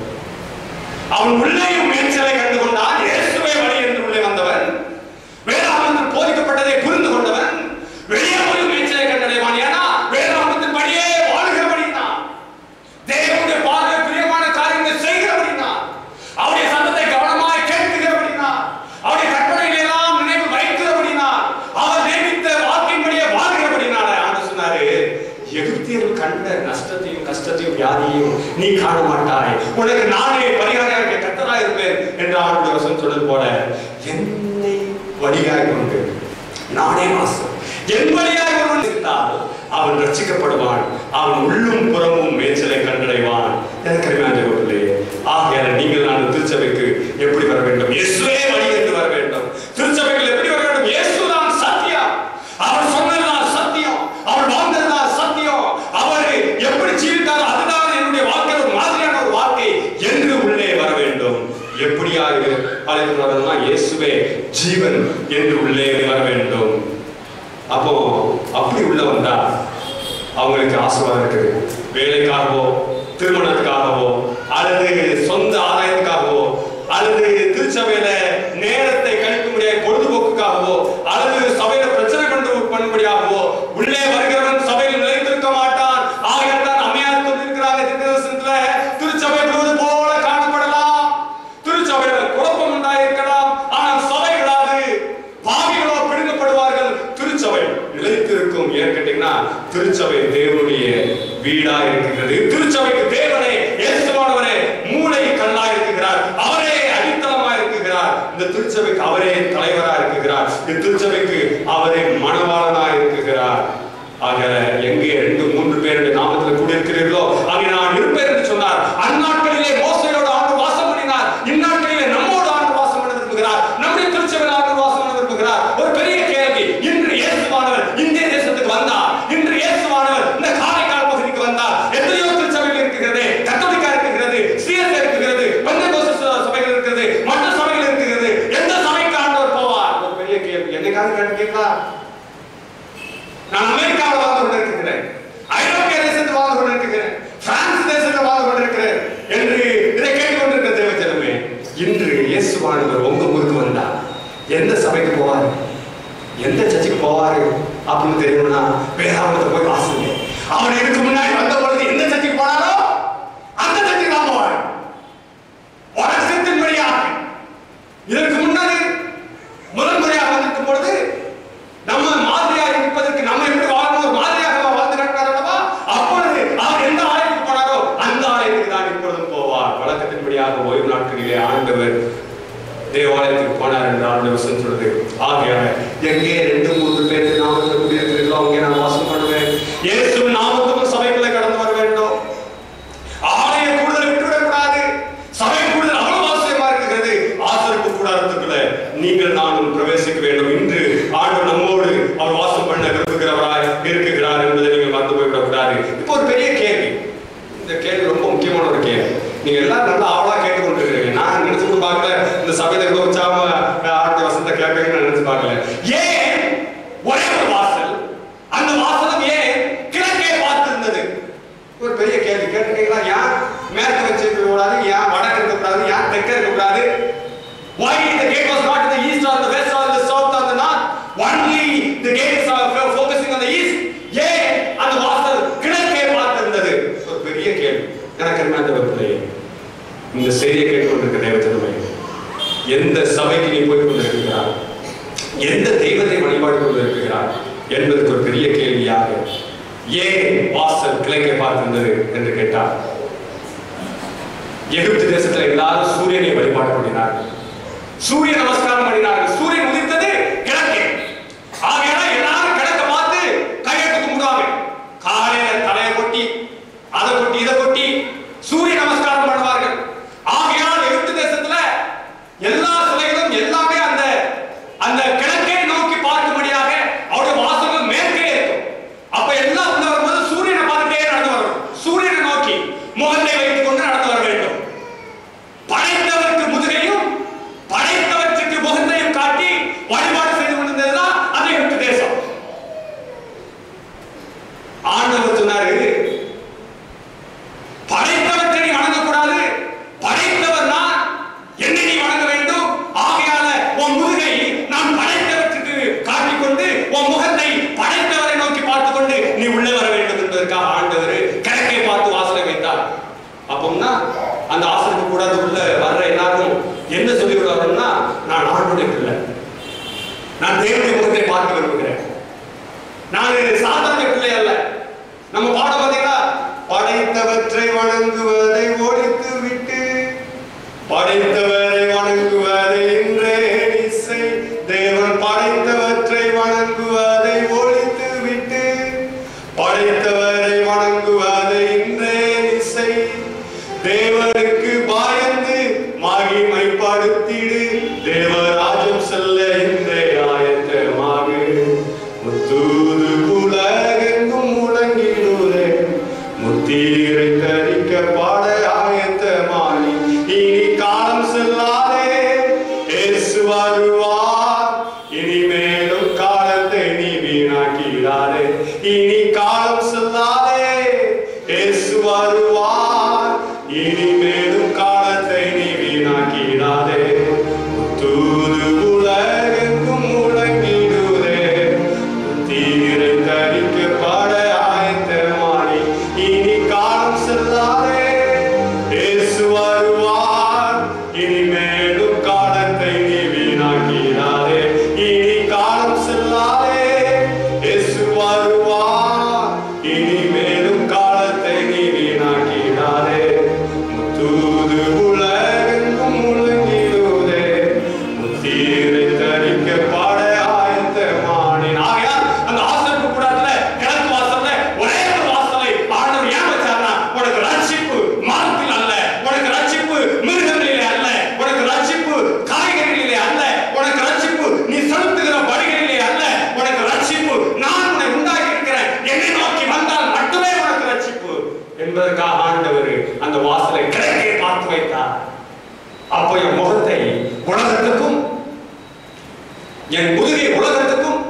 அவன் உள்ளேயும் மேய்ச்சலை கண்டு கொண்டான். இயேசுவே வழி என்று உள்ளே வந்தவன், வேதாகமத்தில் போதிக்கப்பட்டதை புரிந்து கொண்டவன், வெளியே போய் மேய்ச்சலை கண்டடைவான். ஏன்னா வேதாகமத்தின் படியே வாழ்கிறபடிதான், தேவனுடைய பார்வை பிரியமான காரியங்களை செய்கிறபடிதான், அவருடைய சத்தத்தை கவனமாய் கேட்கிறபடிதான், அவருடைய கற்பனைகளை எல்லாம் நினைவு வைக்கிறபடிதான், அவர் நியமித்த வாக்கின்படியே வாழ்கிறபடினால ஆண்டவர் சொன்னாரு, எகிப்தியர்கள் கண்ட நஷ்டத்தையும் கஷ்டத்தையும் வியாதியையும் நீ காண மாட்டாய், உனக்கு நானே பரிகாரியாக கர்த்தராய் இருப்பேன் என்று ஆண்டவர் வசனம் சொன்னது போல, என்னை வழியாய் கொண்டு நானே வாசம், என் வழியாய் ஒருவன் இருந்தால் அவன் ரட்சிக்கப்படுவான், அவன் உள்ளும் புறமும் மேய்ச்சலை கண்டடைவான். எனக்கு அறிவாஞ்சே ஆகையால் நீங்கள் நான் திருச்சபைக்கு எப்படி வர வேண்டும்? இயேசுவே வழி என்று வர வேண்டும். திருச்சபைகள் எப்படி வர வேண்டும்? இயேசுதான் சத்தியம். அவர் சொன்னதுதான் சத்தியம். அவர் வாழ்ந்ததுதான் சத்தியம். அவர் எப்படி ஜீவித்தாரோ அதுதான் என்னுடைய வாழ்க்கையில் ஒரு மாதிரியான ஒரு வாழ்க்கை என்று உள்ளே வர வேண்டும். எப்படியாக அழைக்கிறோம்னா இயேசுவே ஜீவன் என்று உள்ளே வர வேண்டும். அப்போ அப்படி உள்ள வந்தா அவங்களுக்கு ஆசீர்வாதம் இருக்குது. வேலைக்காகவோ திருமணத்துக்காகவோ அல்லது சொந்த ஆதாயத்துக்காகவோ அல்லது திருச்சபையில நேரத்தை கழிக்க முடியாத பொழுதுபோக்குக்காகவோ அல்லது சபையில பிரச்சனை பண்ணும்படியாகவோ உள்ளே வருகிறவன் சபையில் நிலைத்திருக்க மாட்டான். ஆகியதான் அம்மையார் சொல்லியிருக்கிறாங்க திருச்சபை திருச்சபை போல காணப்படலாம், திருச்சபையில குழப்பம் உண்டாயிருக்கலாம், ஆனால் சபை விடாது, பாவிகளோ பிடுங்கப்படுவார்கள், திருச்சபை நிலைத்திருக்கும். ஏன் கேட்டீங்கன்னா திருச்சபை தேவனுடைய வீடா இருக்கிறது. திருச்சபைக்கு தேவனே இயேசுவானவரே மூளை கல்லா இருக்கிறார், அவரே அடித்தளமா இருக்கிறார். இந்த திருச்சபைக்கு அவரே தலைவரா இருக்கிறார். இந்த திருச்சபைக்கு அவரே மணவாளனா இருக்கிறார். ஆக எங்கே 2-3 பேருடைய நாமத்தில் கூடியிருக்கிறீர்களோ அங்கே நான் இருப்பேன் என்று சொன்னார். அந்நாட்களிலே மோசேயோடு ஆண்டவர் வாசம் பண்ணினார். இந்நாட்களிலே நம்மோடு ஆண்டவர் வாசம் பண்ண விரும்புகிறார். நம்முடைய திருச்சபையில் ஆண்டவர் வாசம் பண்ண விரும்புகிறார். ஒரு பெரிய கேள்வி, இன்று இயேசுவானவர் இந்திய தேசத்துக்கு வந்தார், இன்று இயேசுவானவர் இந்த காரைக்கால் பகுதிக்கு வந்தார். எத்தனையோ திருச்சபைகள் இருக்கிறது, கத்தோலிக்கா இருக்கிறது, சிஎஸ்ஐ இருக்கிறது, பெந்தெகோஸ்தே சபைகள் இருக்கிறது, மற்ற சபைகள் இருக்கிறது. எந்த சபைக்கு ஆண்டவர் போவார்? ஒரு பெரிய கேள்வி. என்னைக்காவது கேட்கலாம்? நான் அமெரிக்காவில் வாழ்ந்து கொண்டிருக்கிறேன், ஐரோப்பிய தேசத்தில் வாழ்ந்து கொண்டிருக்கிறேன், பிரான்ஸ் தேசத்தில் வாழ்ந்து கொண்டிருக்கிறேன் என்று இதை கேட்டுக்கொண்டிருக்கிற தேவஜனமே, இன்று இயேசுவானவர் உங்க ஊருக்கு வந்தா எந்த சபைக்கு போவாரு, எந்த சர்ச்சுக்கு போவாரு அப்படின்னு தெரியும்னா வேதாகமத்தை போய் வாசிங்க. அவன் இதுக்கு முன்னாடி வந்த பொழுது எந்த சர்ச்சுக்கு போனாரோ அந்த சர்ச்சுக்கு தான் போவார். வழக்கத்தின் வழியாக இதற்கு முன்னாடி முதல் முறையாக வந்திருக்கும் பொழுது நம்ம மாதிரியாக இருப்பதற்கு நம்ம எப்படி வாழணும் ஒரு மாதிரியாக வாழ்ந்து காட்டினார் அல்லவா? அப்பொழுது அவர் எந்த ஆலயத்துக்கு போனாரோ அந்த ஆலயத்துக்கு தான் இப்பொழுதும் போவார். வழக்கத்தின்படியாக ஓய்வு நாட்களிலே ஆண்டவர் தேவாலயத்துக்கு போனார் என்று ஆண்டவர் சொல்றது. ஆகையால எங்கே 2-3 பேர் நாமத்தில் கூடியிருக்கிறீர்களோ அங்கே நான் வாசம் பண்ணுவேன். இயேசுவின் நாமத்துக்கும் சபைக்குள்ளே கடந்து வர வேண்டும். ஆலய கூடுதல் விட்டுவிடக்கூடாது. சபை கூடுதல் அவ்வளவு அவசியமா இருக்கிறது. ஆசரிப்பு கூடாரத்துக்குள்ள நீங்கள் நானும் பிரவேசிக்க வேண்டும். இன்று ஆண்டவர் நம்மோடு அவர் வாசம் பண்ண விரும்புகிறவராய் இருக்கிறார் என்பதை நீங்கள் மறந்து போய்விடக்கூடாது. இப்போ ஒரு பெரிய கேள்வி, இந்த கேள்வி எனக்கு என்ன இந்த செய்தியை கேட்டுக்கொண்டிருக்க தேவஜனமே, எந்த சபைக்கு நீ போய் கொண்டிருக்கிறார், எந்த தெய்வத்தை வழிபாடு கொண்டிருக்கிறார் என்பதற்கு ஒரு பெரிய கேள்வியாக ஏன் வாசல் கிழக்கே பார்த்திருந்தது என்று கேட்டார். எகிப்து தேசத்துல எல்லாரும் சூரியனை வழிபாடு பண்ணினார்கள், சூரிய நமஸ்காரம் பண்ணினார்கள். சூரியன் உதித்தது கிழக்கே, ஆகையால எல்லாரும் கிழக்க பார்த்து கையெழுத்து கும்பிடுவாங்க. காலையில தலையை கொட்டி அதை கொட்டி இதை கொட்டி சூரிய நமஸ்காரம் பண்ணுவார்கள். ஆகையால் எகிப்து தேசத்துல எல்லா சிலைகளும் எல்லாமே அந்த அந்த கிழக்கே நோக்கி பார்க்கும்படியாக அவருடைய வாசல்கள் மேற்கே இருக்கும். அப்ப எல்லாம் உள்ள வரும்போது சூரியனை பார்த்துட்டே நடந்து வரணும், சூரியனை நோக்கி முகத்தை வைத்துக் கொண்டு நடந்து வர வேண்டும். படைத்தவருக்கு முதுகையும் படைத்தவற்றுக்கு முகத்தையும் காட்டி வழிபாடு செய்து கொண்டிருந்ததுதான் அந்த எகிப்து தேசம். ஆண்டவர் சொன்னாரு, படைத்தவற்றை நீ வணங்கக்கூடாது, படைத்தவர் நான், என்னை நீ வணங்க வேண்டும். ஆகையால உன் முதுகை நான் படைத்தவற்றுக்கு காட்டிக்கொண்டு உன் முகத்தை படைத்தவரை நோக்கி பார்த்துக் கொண்டு நீ உள்ளே வர வேண்டும் என்பதற்காக ஆண்டவர் கிழக்கை பார்த்து வாசலை வைத்தார். அப்போம்னா அந்த ஆசலுக்கு கூடாது உள்ள வர்ற எல்லாரும் என்ன சொல்லி விடுவாருன்னா, நான் ஆண்டுடைய பிள்ளை, நான் தேவனுடைய முகத்தை பார்க்க விரும்புகிறேன், நான் சாதாரண பிள்ளை அல்ல. நம்ம பாடம் பார்த்தீங்களா, படைத்தவற்றை வணங்குவதை ஒழித்து விட்டு படைத்தவரை வணங்குவதை இன்றே இசை. தேவன் படைத்தவற்றை வணங்குவதை ஒழித்து விட்டு படைத்தவரை வணங்குவதை இன்றே இசை. தேவனுக்கு பயந்து மகிமைப்படுத்திடு, தேவராஜம் செல்ல இன்றே ஆயத்தமாகு. முத்தூது உலகெங்கும் முழங்கிடுதே, முத்தீரை தரிக்க பாட ஆயத்தமானி. இனி காலம் செல்லாதே, இயேசு வருவார், இனிமேலும் காலத்தை நீ வீணாக்கிடாதே. இனி காலம் செல்லாதே, இயேசு வருவார், இனிமேலும் காலத்தை நீ வீணாக்கிடாதே. முத்தூது உலகெங்கும் முழங்கிடுதே, முத்தீரை தரிக்க பாட ஆயத்தமானி. இனி காலம் செல்லாதே, இயேசு வருவார், இனிமேலும் காலத்தை நீ வீணாக்கிடாதே. இனி காலம் செல்லாதே, இயேசு வருவார், இனிமேலும் காலத்தை நீ வீணாக்கிடாதே. முத்தூது உலகெங்கும் முழங்கிடுதே, முத்தீரை தரிக்க பாட ஆயத்தமானி. ஆகையால் அந்த ஆசலுக்கு கூடாதுல கிழக்கு வாசல்ல ஒரே ஒரு வாசலை ஆண்டவர் ஏன் வச்சார்னா, உனக்கு ரட்சிப்பு மரத்தில் அல்ல, உனக்கு ரட்சிப்பு மிருகங்களிலே அல்ல, உனக்கு ரட்சிப்பு காய்கறிகளிலே அல்ல, உனக்கு ரட்சிப்பு நீ செலுத்துகிற பலிகளிலே அல்ல, உனக்கு ரட்சிப்பு நான் உன்னை உண்டாக்கி இருக்கிறேன், என்னை நோக்கி வந்தால் மட்டுமே உனக்கு ரட்சிப்பு என்பதற்காக ஆண்டவர் அந்த வாசலை கிழக்கே பார்த்து வைத்தார். அப்போ என் முகத்தை உலகத்துக்கும், என் முதுகை உலகத்துக்கும்,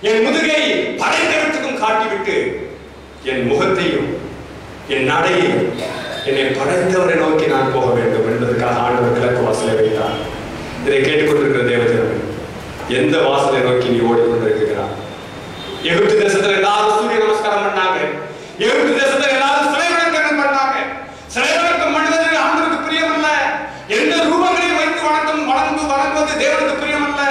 என் முதுகை படைத்தவற்றுக்கும் காட்டிவிட்டு என் முகத்தையும் என் நடையையும் என்னை படைத்தவரை நோக்கி நான் போக வேண்டும் என்பதற்காக ஆண்டவர் கிழக்கு வாசலை வைத்தார். இதை கேட்டுக்கொண்டிருக்கிற தேவஜனமே, எந்த வாசலை நோக்கி நீ ஓடிக்கொண்டிருக்கிறார்? எகிப்து தேசத்துல எல்லாரும் சூரிய நமஸ்காரம் பண்ணாங்க, எகிப்து தேசத்துல எல்லாரும் சிலை வணக்கம் பண்ணாங்க. சிலை வணக்கம் பண்ணுவது ஆண்டவருக்கு பிரியம் அல்ல, எந்த ரூபங்களையும் வைத்து வணங்குவது தேவனுக்கு பிரியம் அல்ல.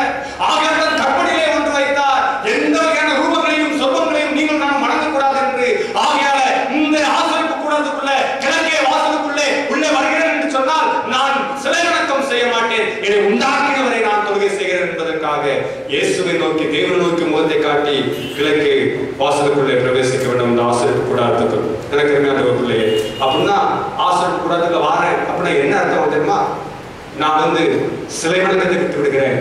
ஆகையால் கற்பனையிலே ஒன்று வைத்தார், எந்த வகையான ரூபங்களையும் சொற்பங்களையும் நீங்கள் நான் வணங்கக்கூடாது என்று. ஆகையால இந்த ஆசலுக்கு கூடாதுக்குள்ள கிழக்கே வாசலுக்குள்ளே உள்ளே வருகிறேன் என்று சொன்னால் நான் சிலை வணக்கம் செய்ய மாட்டேன், என்னை உண்டாக்கினவரை நான் தொழுகை செய்கிறேன் என்பதற்காக இயேசுவை நோக்கி தேவனை நோக்கி முகத்தை காட்டி கிழக்கே வாசலுக்குள்ளே பிரவேசிக்க வேண்டும். இந்த ஆசலுக்கு கூடாதுக்கு எனக்கு என்ன அப்படின்னா, ஆசலுக்கு கூடாதுல வாரேன் அப்படின்னா என்ன அர்த்தம் தெரியுமா? நான் சிலை வணக்கத்தை விட்டு விடுகிறேன்,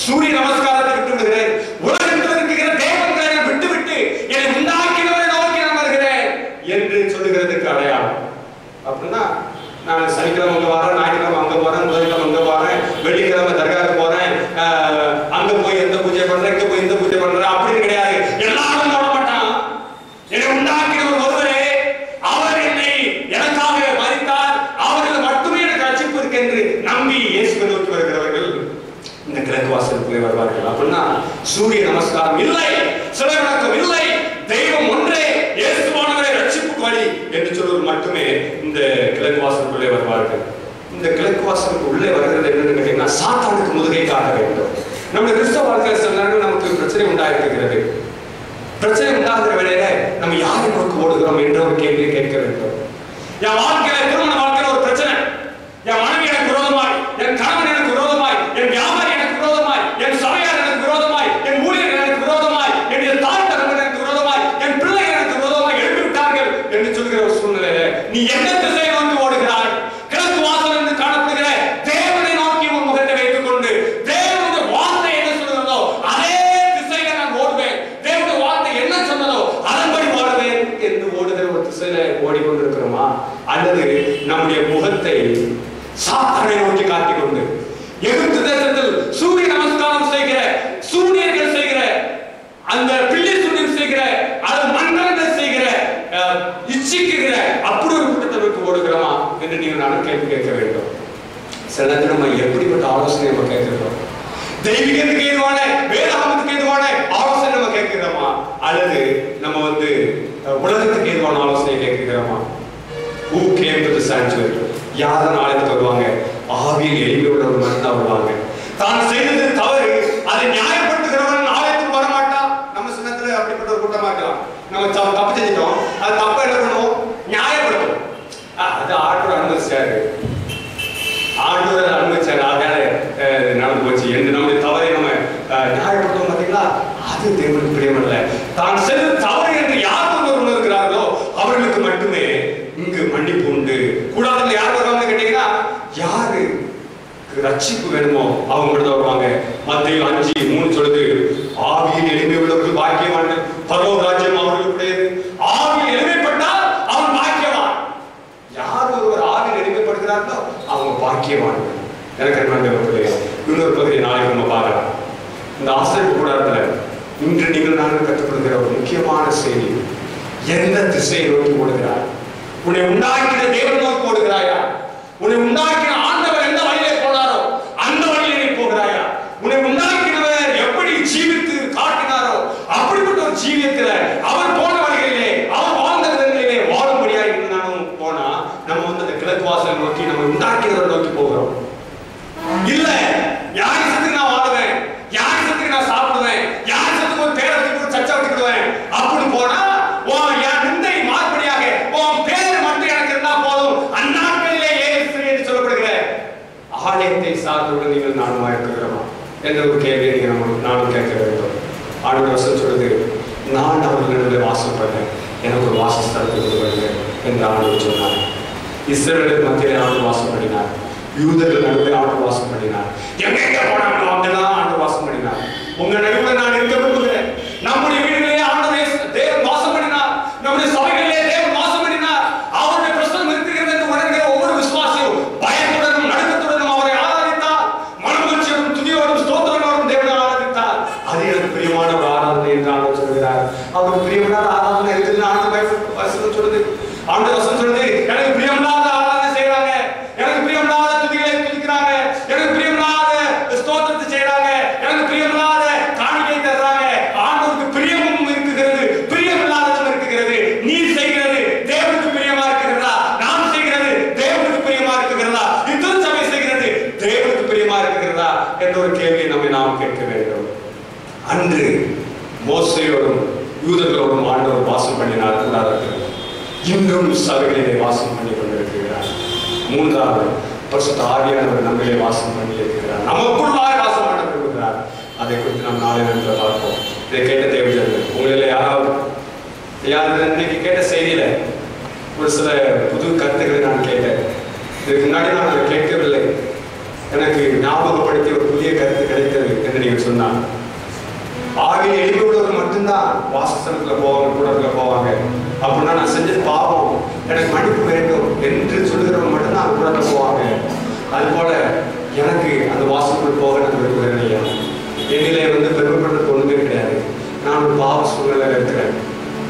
சூரிய நமஸ்காரத்தை விட்டு விடுகிறேன், உலகத்தில் இருக்கிற தேவங்களை விட்டு விட்டு என்னை உண்டாக்கினவரை நோக்கி நான் வருகிறேன் என்று சொல்லுகிறதுக்கு அடையாளம். அப்படின்னா நான் சனிக்கிழமை அங்க வரேன், ஞாயிற்றுக்கிழமை அங்க போறேன், புதன்கிழமை அங்க போறேன், வெள்ளிக்கிழமை தர்காவுக்கு போறேன், அங்க போய் எந்த பூஜை பண்றேன், இங்க போய் இந்த பூஜை பண்றேன் அப்படின்னு கிடையாது. எல்லாரும் போட மாட்டான். என்னை உண்டாக்கினவர் ஒருவரே, அவர் என்னை எனக்காக மரித்தார், அவர்கள் மட்டுமே எனக்கு ரட்சிப்பு இருக்கு என்று நம்பி இயேசுவை நோக்கி வருகிறவர்கள் இந்த கிழக்கு வாசலுக்குள்ளே வருவார்கள். அப்படின்னா சூரிய நமஸ்காரம் இல்லை, சிலை வணக்கம் இல்லை, தெய்வம் ஒன்றே, இயேசுவானவரே ரட்சிப்புக்கு வழி என்று சொல்வது மட்டுமே இந்த கிழக்கு வாசலுக்குள்ளே வருவார்கள். இந்த கிழக்கு வாசலுக்கு உள்ளே வருகிறது என்னன்னு கேட்டீங்கன்னா, சாத்தானுக்கு முதுகை காட்ட வேண்டும். நம்முடைய கிறிஸ்தவ வாழ்க்கையில் சில நேரங்கள் நமக்கு பிரச்சனை உண்டாயிருக்கிறது. பிரச்சனை உண்டாகிற வேளையில நம்ம யாரை நோக்கி ஓடுகிறோம் என்ற ஒரு கேள்வியை கேட்க வேண்டும். என் வாழ்க்கையில, திருமண வாழ்க்கையில ஒரு பிரச்சனை, என் மனைவி எனக்கு விரோதமாய், என் கணவன் எனக்கு விரோதமாய், என் வியாபாரி எனக்கு விரோதமாய், என் சபையார் எனக்கு விரோதமாய், என் ஊழியர்கள் எனக்கு விரோதமாய், என் தாய் தகவல் எனக்கு விரோதமாய், என் பிள்ளைகள் எனக்கு விரோதமாய் எழுப்பி விட்டார்கள் என்று சொல்கிற ஒரு சூழ்நிலையில நீ என்ன திசையை நோக்கி ஓடுகிறாய்? கிழக்கு வாசல் என்று காணப்படுகிற தேவனை நோக்கி உன் முகத்தை வைத்துக் கொண்டு தேவனுடைய வார்த்தை என்ன சொல்கிறதோ அதே திசையில நான் ஓடுவேன், தேவனுடைய வார்த்தை என்ன சொன்னதோ அதன்படி ஓடுவேன் என்று ஓடுகிற ஒரு திசையில ஓடிக்கொண்டிருக்கிறோமா? அல்லது நம்முடைய முகத்தை சாத்தானை நோக்கி காட்டிக் கொண்டு எகிப்து தேசத்தில் சூரிய நமஸ்காரம் செய்கிற சூரியர்கள் செய்கிற அந்த பிள்ளை சூரியன் செய்கிற அது மந்திரங்கள் செய்கிற இச்சிக்குகிற அப்படி ஒரு கூட்டத்தை நோக்கி ஓடுகிறோமா என்று நீங்கள் நானும் கேள்வி கேட்க வேண்டும். சில நேரத்தில் நம்ம எப்படிப்பட்ட ஆலோசனை நம்ம கேட்கிறோம்? தெய்வீகத்துக்கு ஏதுவான வேதாகமத்துக்கு ஏதுவான ஆலோசனை நம்ம கேட்கிறோமா? அல்லது நம்ம உலகத்துக்கு ஏதுவான ஆலோசனை கேட்கிறோமா? Who came to the sanctuary? யாரும் ஆலயத்துக்கு வருவாங்க? ஆவியில் எளிமை உள்ளவர் மட்டும்தான் வருவாங்க. தான் செய்தது தவறு, அதை நியாயப்படுத்துகிறவன் ஆலயத்துக்கு வரமாட்டான். நம்ம சின்னத்துல அப்படிப்பட்ட ஒரு கூட்டமா இருக்கலாம். நம்ம தப்பு செஞ்சிட்டோம், அது தப்ப என்ன பண்ணுவோம்? நியாயப்படுத்தும். அது ஆண்டவர் அனுமதிச்சாரு, ஆண்டவர் அனுமதிச்சாரு, அதனால நடந்து போச்சு என்று நம்முடைய தவறை நம்ம நியாயப்படுத்துவோம். பார்த்தீங்களா? அது தேவனுக்கு பிரியமல்ல. தான் செய்தது தவறு என்று யார் உணர்கிறார்களோ அவர்களுக்கு மட்டுமே இங்கு மன்னிப்பு உண்டு. கூடாதுல யார் வருவாங்க கேட்டீங்கன்னா, யாரு ரட்சிப்பு வேணுமோ அவங்க மட்டும் வருவாங்க. மத்தேயு 5:3 சொல்லுது, ஆவியில் எளிமை உள்ளவர்கள் பாக்கியவான்கள், பரலோக ராஜ்யம் அவர்களுடையது. ஆவியில் எளிமைப்பட்டால் அவன் பாக்கியவான். யார் ஒருவர் ஆவியில் எளிமைப்படுகிறார்களோ அவங்க பாக்கியவான்கள். எனக்கு இன்னொரு பகுதியை நாளைக்கு நம்ம பார்க்கலாம். இந்த ஆசிரியர் கூடாரத்துல இன்று நீங்கள் நாங்கள் கற்றுக்கொள்கிற ஒரு முக்கியமான செய்தி, எந்த திசையை நோக்கி ஓடுகிறார்? உன்னை உண்டாக்கின தேவன் நோக்கி ஓடுகிறாயா? உன்னை உண்டாக்கின ஆண்டவர் எந்த வழியிலே போனாரோ அந்த வழியிலே நீ போகிறாயா? உன்னை உண்டாக்கினவர் எப்படி ஜீவித்து காட்டினாரோ அப்படிப்பட்ட ஒரு ஜீவியத்துல அவர் போன வழிகளிலே, அவர் வாழ்ந்த விதங்களிலே வாழும்படியா இருந்தாலும் போனா நம்ம அந்த கிழக்கு வாசல் நோக்கி, நம்ம உண்டாக்கினவர் நோக்கி போகிறோம். இல்ல, யார் சத்துக்கு நான் வாழுவேன், யார் சத்துக்கு நான் சாப்பிடுவேன், யார் சத்துக்கு ஒரு பேரத்துக்கு ஒரு சச்சா விட்டுடுவேன் அப்படி போனா என் நிந்தை மாறுபடியாக உன் பேர் மட்டும் எனக்கு இருந்தா போதும். அந்நாட்களிலே ஏசு என்று சொல்லப்படுகிற ஆலயத்தை சார்ந்தவுடன் நீங்கள் நானும் இருக்கிறோமா என்ற ஒரு கேள்வியை நீங்கள் நானும் கேட்க வேண்டும். ஆண்டவர் வசனம் சொல்லுது, நான் அவர்களிடம் வாசம் பண்ணேன், எனக்கு ஒரு வாசஸ்தலத்தை கொடுங்க என்று ஆண்டவர் சொன்னார். இஸ்ரவேல் மத்தியிலே ஆண்டவர் வாசம் பண்ணினார், யூதர்கள் நடுவே ஆண்டவர் வாசம் பண்ணினார். எங்க போனாங்களோ அங்கெல்லாம் ஆண்டவர் வாசம் பண்ணினார். உங்க நடுவில் நான் இருக்க விரும்புகிறேன். நம்முடைய வீடுகளிலே ஆண்டவர் தேவன் வாசம் பண்ணினார், நம்முடைய சபைகளிலே தேவன் வாசம் பண்ணினார். அவருடைய பிரசன்னம் இருக்கிறது என்று உணர்கிற ஒவ்வொரு விசுவாசியும் பயத்துடனும் நடுக்கத்துடனும் அவரை ஆராதித்தார். மனமகிழ்ச்சியோடும் துதியோடும் ஸ்தோத்திரங்களோடும் தேவனை ஆராதித்தார். அது எனக்கு பிரியமான ஒரு ஆராதனை என்று ஆண்டவர் சொல்கிறார். அவருக்கு பிரியமான ஆராதனை இருக்குதுன்னு ஆண்டவர் வசனம் சொல்லுது. ஆண்டவர் வசனம் சொல்லுது, எனக்கு பிரியமில்லாத ஆராதனை செய்யறாங்க, எனக்கு பிரியமில்லாத துதிகளை துதிக்கிறாங்க, எனக்கு பிரியமில்லாத ஸ்தோத்திரத்தை செய்யறாங்க, எனக்கு பிரியமில்லாத காணிக்கை தர்றாங்க. ஆண்டவருக்கு பிரியமும் இருக்குகிறது, பிரியமில்லாததும் இருக்குகிறது. நீ செய்கிறது தேவனுக்கு பிரியமா இருக்கிறதா? நாம் செய்கிறது தேவனுக்கு பிரியமா இருக்கிறதா? இந்த சபை செய்கிறது தேவனுக்கு பிரியமா இருக்கிறதா என்ற ஒரு கேள்வியை நாம் கேட்க வேண்டும். அன்று மோசேயோடும் யூதர்களோடும் ஆண்டவர் வாசம் பண்ணினார் கூடாரத்தில். இன்றும் சபைகளிலே வாசம் பண்ணி கொண்டிருக்கிறார். மூன்றாவது, பரிசுத்த ஆவியானவர் நம்மளே வாசம் பண்ணி இருக்கிறார், நமக்குள்ளாய் வாசம் பண்ண விரும்புகிறார். அதை குறித்து நாம் நாளை நேரத்தில் பார்ப்போம். இதை கேட்ட தேவஜனங்கள் உங்களில் யாராவது இன்னைக்கு கேட்ட செய்தியில ஒரு சில புது கருத்துக்களை நான் கேட்டேன். இதுக்கு முன்னாடி நான் அதை கேட்கவில்லை, எனக்கு ஞாபகப்படுத்தி ஒரு புதிய கருத்து கிடைத்தது என்று நீங்கள் சொன்னார். ஆவியில் எளிமை உள்ளவர் மட்டும்தான் வாசஸ்தலத்துல போவாங்க, கூடத்துல போவாங்க. அப்படின்னா நான் செஞ்சது பாவம், எனக்கு மன்னிப்பு வேண்டும் என்று சொல்லுகிறவங்க மட்டும்தான் அந்த கூடத்துல போவாங்க. அது போல எனக்கு அந்த வாசலுக்குள் போக நான் விரும்புகிறேன் ஐயா. என்னிலே பெருமைப்படுறது ஒண்ணுமே கிடையாது. நான் ஒரு பாவ சூழ்நிலை இருக்கிறேன்,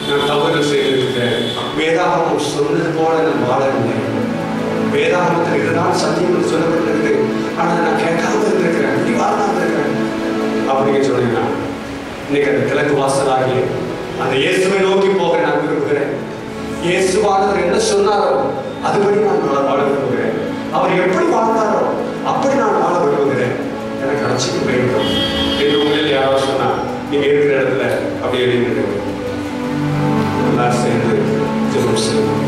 நான் தவறுகள் செய்திருக்கிறேன். வேதாகமம் சொன்னது போல நான் வாழவில்லை. வேதாகமத்தில் இதுதான் சத்தியம் சொல்லப்பட்டிருக்கு, ஆனால் நான் கேட்காம இருந்திருக்கிறேன், நிவாரணம் இருக்கிறேன் அப்படின்னு சொன்னீங்கன்னா இன்னைக்கு அந்த கிழக்கு வாசலாகி அந்த இயேசுவை நோக்கி போக நான் விரும்புகிறேன். இயேசுவானவர் என்ன சொன்னாரோ அதுபடி நான் வாழ விரும்புகிறேன். அவர் எப்படி வாழ்ந்தாரோ அப்படி நான் வாழ விரும்புகிறேன். எனக்கு ரட்சிக்க வேண்டும் என்று உங்களில் யாராவது சொன்னா நீங்க இருக்கிற இடத்துல அப்படி எழுதிட்டு எல்லாம் சேர்ந்து ஜெபம் செய்வோம்.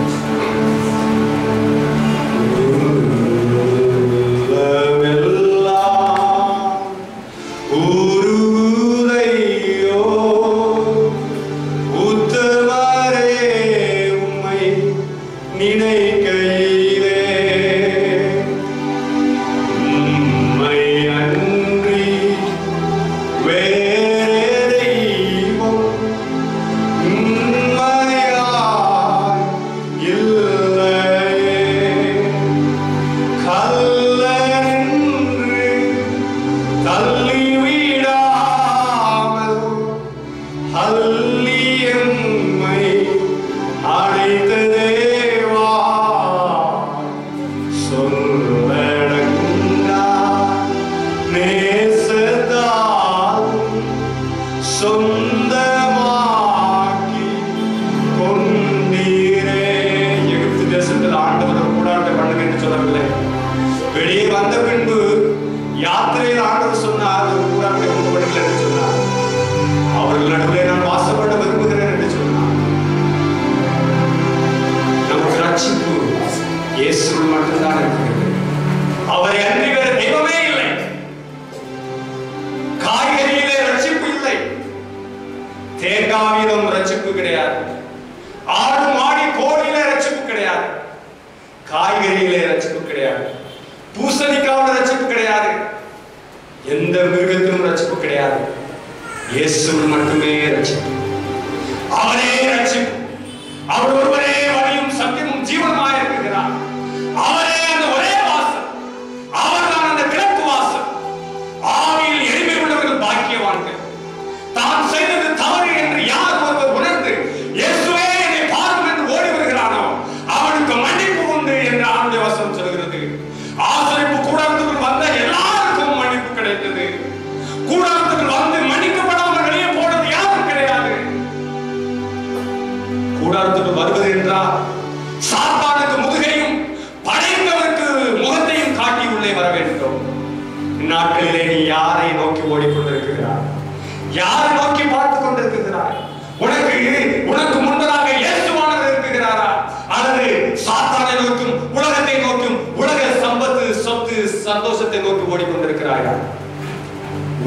சந்தோஷத்தை நோக்கி ஓடிக்கொண்டிருக்கிறாயா?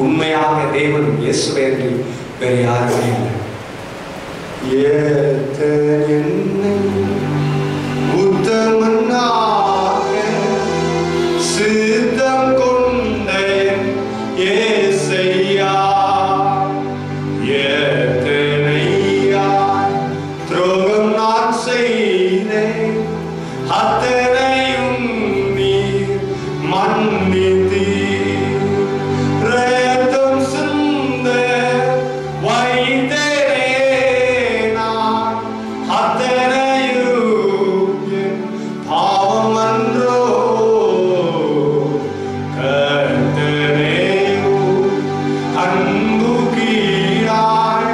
உண்மையாக தேவன் இயேசுவே என்று வேறு யாருமே இல்லை. உத்தமனாக சித்தம் கொண்ட இயேசையா எத்தனையா துரோகம் நான் செய்தேன், அத்தனையும் நீர் மன்னித்தீர். ரத்தம் சிந்த வைத்தேனே நான், அத்தனையும் என் பாவம் அன்றோ. கர்த்தரேவும் அன்பு கீழாய்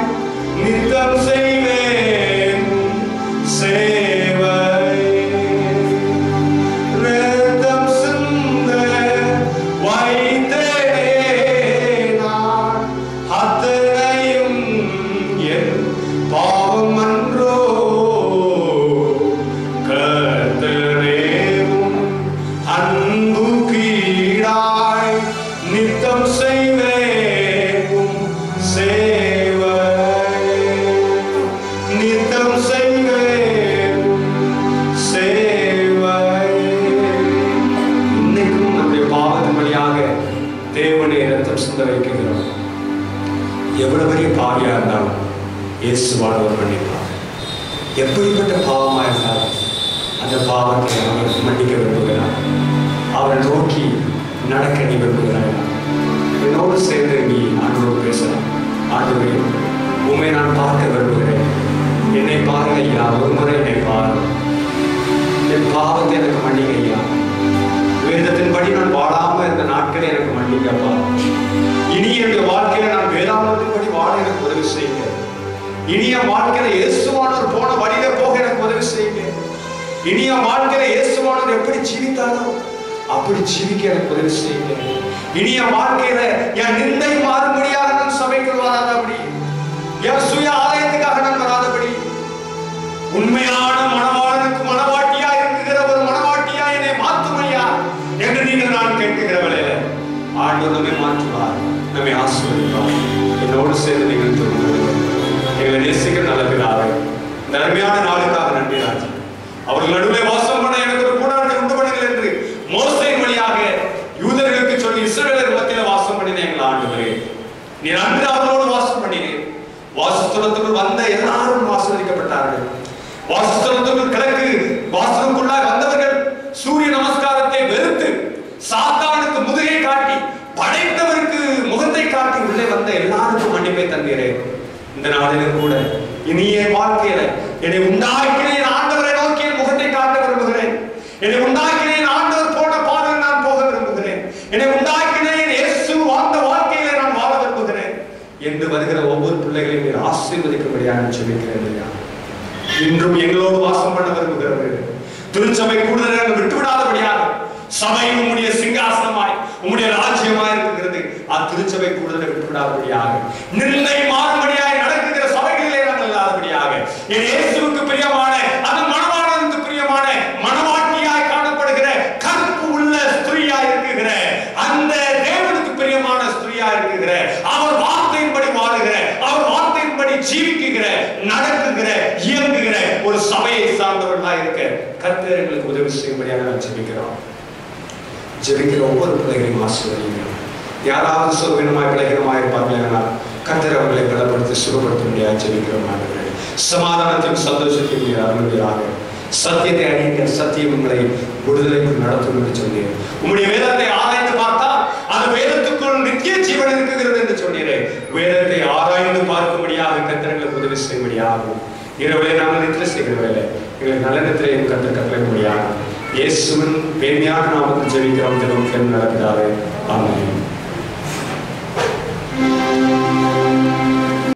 நித்தம் செய்வேன் சேவை. ரத்தம் சிந்த வைத்தேனே நான், அத்தனையும் என் பாவம் அன்றோ. கர்த்தரேவும் அன்பு கீழாய் நித்தம் செய்வேன் சேவை. நித்தம் செய்வேன் சேவை. இன்னைக்கும் நம்முடைய பாவத்தின் வழியாக தேவனை ரத்தம் சிந்த வைக்கிறோம். எவ்வளவு பெரிய பாவியா இருந்தாலும் இயேசுவானவர் மன்னிப்பார். எப்படிப்பட்ட பாவமா இருந்தாலும் அந்த பாவத்தை அவர் மன்னிக்க விரும்புகிறார். அவரை நோக்கி நடக்க நீ விரும்புகிறாய். என்னோடு சேர்ந்து நீ ஆண்டவரோடு பேசலாம். ஆண்டவரே, உண்மை நான் பார்க்க விரும்புகிறேன். என்னை பாருங்க ஐயா, ஒரு முறை என்னை பாரு. என் பாவத்தை எனக்கு மன்னிக்க ஐயா. வேதத்தின்படி நான் வாழாம இருந்த நாட்களை எனக்கு மன்னிக்கப்பா. இனி என்னுடைய வாழ்க்கையில நான் வேதாந்தத்தின்படி வாழ எனக்கு உதவி செய்யுங்க. இனிய வாழ்க்கையில இயேசுவானவர் போன வழியில போக எனக்கு உதவி இனிய வாழ்க்கையில இயேசுவானவர் எப்படி ஜீவித்தாரோ அப்படி ஜீவிக்க எனக்கு உதவி செய்யுங்க. இனிய வாழ்க்கையில என் நிந்தை மாறும்படியாக நான் சபைக்குள் வராதபடி, என் சுய ஆலயத்துக்காக நான் வராதபடி, உண்மையான மணவாளனுக்கு மணவாட்டியா இருக்கிற ஒரு மணவாட்டியா என்னை மாற்றுமையா என்று நீங்கள் நான் கேட்கிற வேளையில ஆண்டவர் நம்மை மாற்றுவார், நம்மை ஆசீர்வதிப்பார். என்னோடு சேர்ந்து நீங்கள் சொல்லுங்கள். எங்களை நேசிக்கிற நல்ல பிதாவே, இந்த அருமையான நாளுக்காக நன்றி ராஜா. அவர்கள் நடுவே வாசம் பண்ண எனக்கு ஒரு கூடாரத்தை உண்டு பண்ணுங்கள் என்று மோசேயின் வழியாக யூதர்களுக்கு சொல்லி இஸ்ரவேலர் மத்தியில வாசம் பண்ணின எங்கள் ஆண்டவரே, நீர் அன்று அவர்களோடு வாசம் பண்ணினேன். வாசஸ்தலத்துக்குள் வந்த எல்லாரும் ஆசீர்வதிக்கப்பட்டார்கள். வாசஸ்தலத்துக்குள் கிழக்கு வாசலுக்குள்ளாய் வந்தவர்கள் சூரிய நமஸ்காரத்தை வெறுத்து சாத்தானுக்கு முதுகை காட்டி படைத்தவருக்கு முகத்தை காட்டி உள்ளே வந்த எல்லாருக்கும் மன்னிப்பை தந்தீரே. இந்த நாளிலும் கூட இனிய வாழ்க்கையில என்னை உண்டாக்கினேன் ஆண்டவரை நோக்கி என் முகத்தை காட்ட விரும்புகிறேன். என்னை உண்டாக்கினேன் ஆண்டவர் போன பாதையில் நான் போக விரும்புகிறேன். என்னை உண்டாக்கினேன் இயேசு வாழ்ந்த வாழ்க்கையில நான் வாழ விரும்புகிறேன் என்று வருகிற ஒவ்வொரு பிள்ளைகளையும் நீர் ஆசீர்வதிக்கும்படியாக ஜெபிக்கிறேன் ஐயா. இன்றும் எங்களோடு வாசம் பண்ண விரும்புகிறவர்கள் திருச்சபை கூடுதல் விட்டுவிடாதபடியாக சபை உம்முடைய சிங்காசனமாய் உம்முடைய ராஜ்யமாய் இருக்கிறது. திருச்சபை கூடுதலை விட்டுவிடாதபடியாக, நிந்தை மாறும்படியாய் நடக்குகிற சபைகளிலே நாங்கள் இல்லாதபடியாக, என் இயேசுவுக்கு பிரியமான அந்த மணவாளனுக்கு பிரியமான மணவாட்டியாய் காணப்படுகிற கற்பு உள்ள ஸ்திரீயாய் இருக்குகிற அந்த தேவனுக்கு பிரியமான ஸ்திரீயாய் இருக்குகிற அவர் வார்த்தையின்படி வாழுகிற அவர் வார்த்தையின்படி ஜீவிக்குகிற நடக்குகிற இயங்குகிற ஒரு சபையை சார்ந்தவர்களாக இருக்க கர்த்தர் எங்களுக்கு உதவி செய்யும்படியாக நான் ஜெபிக்கிறோம். ஜெபிக்கிற ஒவ்வொரு பிள்ளைகளையும் ஆசீர்வதிக்கிறோம். யாராவது சுகவீனமாய் பிள்ளைகரமாய் இருப்பார்கள், கர்த்தர் அவர்களை பலப்படுத்தி சுகப்படுத்த முடியாது ஜெபிக்கிறோம். சமாதானத்தையும் சந்தோஷத்தையும் அருள்வீராக. சத்தியத்தை அணிக்க சத்தியம் உங்களை விடுதலைக்கு நடத்தும் என்று சொன்னீர். உங்களுடைய வேதத்தை ஆராய்ந்து பார்த்தா அந்த வேதத்துக்குள் நித்திய ஜீவன் இருக்குகிறது என்று சொன்னீரே. வேதத்தை ஆராய்ந்து பார்க்கும்படியாக கர்த்தர்களுக்கு உதவி செய்யும்படியாகும். இரவிலே நாங்கள் நித்திரை செய்கிற வேலை எங்களுக்கு நல்ல நித்திரையும் கர்த்தர் கட்டளை முடியாது. இயேசுவின் மேன்மையான நாமத்தில் ஜெபிக்கிறோம். ஜெபம் கேள்வி நடக்கிறாரே. ஆமென்.